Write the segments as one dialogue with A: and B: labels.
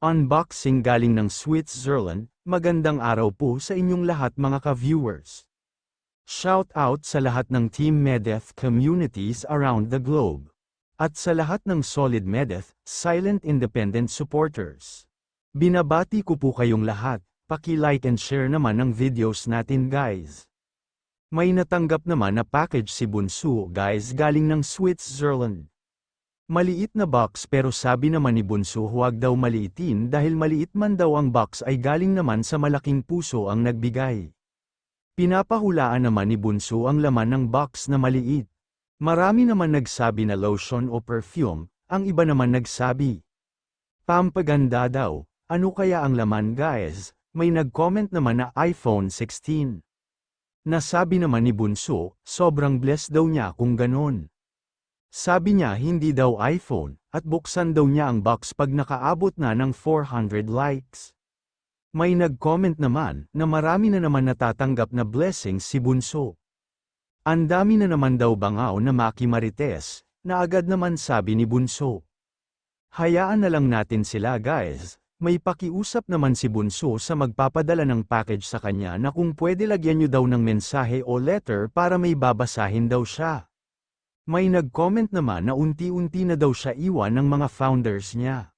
A: Unboxing galing ng Switzerland, magandang araw po sa inyong lahat mga ka-viewers. Shout out sa lahat ng Team Medeth communities around the globe. At sa lahat ng Solid Medeth, silent independent supporters. Binabati ko po kayong lahat, paki-like and share naman ang videos natin guys. May natanggap naman na package si Bunso guys galing ng Switzerland. Maliit na box pero sabi naman ni Bunso huwag daw maliitin dahil maliit man daw ang box ay galing naman sa malaking puso ang nagbigay. Pinapahulaan naman ni Bunso ang laman ng box na maliit. Marami naman nagsabi na lotion o perfume, ang iba naman nagsabi pampaganda daw. Ano kaya ang laman guys? May nag-comment naman na iPhone 16. Nasabi naman ni Bunso, sobrang blessed daw niya kung ganon. Sabi niya hindi daw iPhone, at buksan daw niya ang box pag nakaabot na ng 400 likes. May nag-comment naman, na marami na naman natatanggap na blessings si Bunso. Ang dami na naman daw bangaw na Maki Marites, na agad naman sabi ni Bunso. Hayaan na lang natin sila guys, may pakiusap naman si Bunso sa magpapadala ng package sa kanya na kung pwede lagyan niyo daw ng mensahe o letter para may babasahin daw siya. May nag-comment naman na unti-unti na daw siya iwan ng mga founders niya.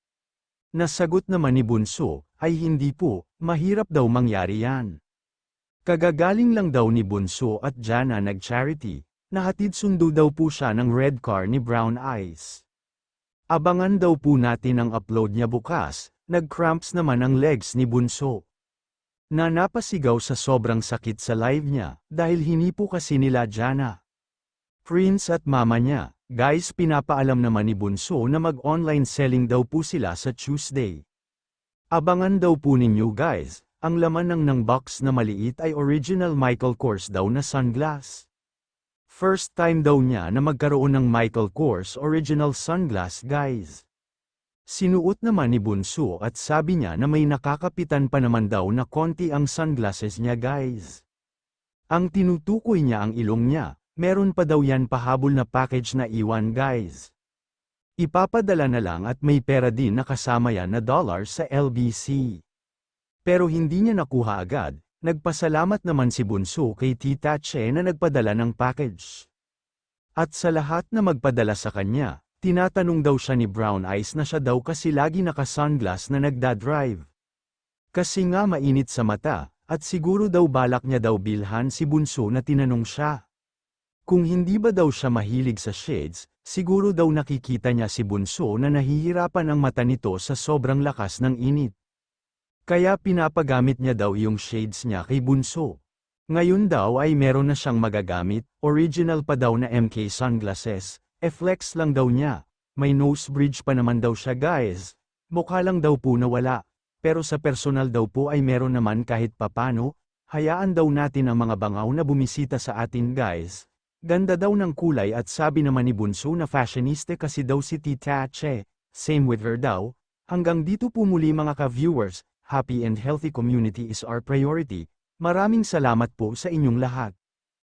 A: Nasagot naman ni Bunso, ay hindi po, mahirap daw mangyari yan. Kagagaling lang daw ni Bunso at Jana nag-charity, nahatid sundo daw po siya ng red car ni Brown Eyes. Abangan daw po natin ang upload niya bukas, nag-cramps naman ang legs ni Bunso. Napasigaw sa sobrang sakit sa live niya, dahil hinipo kasi nila Jana. Prince at mama niya, guys pinapaalam naman ni Bunso na mag-online selling daw po sila sa Tuesday. Abangan daw po ninyo guys, ang laman ng box na maliit ay original Michael Kors daw na sunglass. First time daw niya na magkaroon ng Michael Kors original sunglass guys. Sinuot naman ni Bunso at sabi niya na may nakakapitan pa naman daw na konti ang sunglasses niya guys. Ang tinutukoy niya ang ilong niya. Meron pa daw yan pahabol na package na iwan guys. Ipapadala na lang at may pera din na kasama yan na dollars sa LBC. Pero hindi niya nakuha agad, nagpasalamat naman si Bunso kay Tita Che na nagpadala ng package. At sa lahat na magpadala sa kanya, tinatanong daw siya ni Brown Eyes na siya daw kasi lagi naka-sunglass na nagdadrive. Kasi nga mainit sa mata, at siguro daw balak niya daw bilhan si Bunso na tinanong siya. Kung hindi ba daw siya mahilig sa shades, siguro daw nakikita niya si Bunso na nahihirapan ang mata nito sa sobrang lakas ng init. Kaya pinapagamit niya daw yung shades niya kay Bunso. Ngayon daw ay meron na siyang magagamit, original pa daw na MK sunglasses, flex lang daw niya. May nose bridge pa naman daw siya guys. Mukha lang daw po na wala, pero sa personal daw po ay meron naman kahit papano. Hayaan daw natin ang mga bangaw na bumisita sa atin guys. Ganda daw ng kulay at sabi naman ni Bunso na fashionista kasi daw si Tita Che, same with her daw. Hanggang dito po muli mga ka-viewers, happy and healthy community is our priority. Maraming salamat po sa inyong lahat.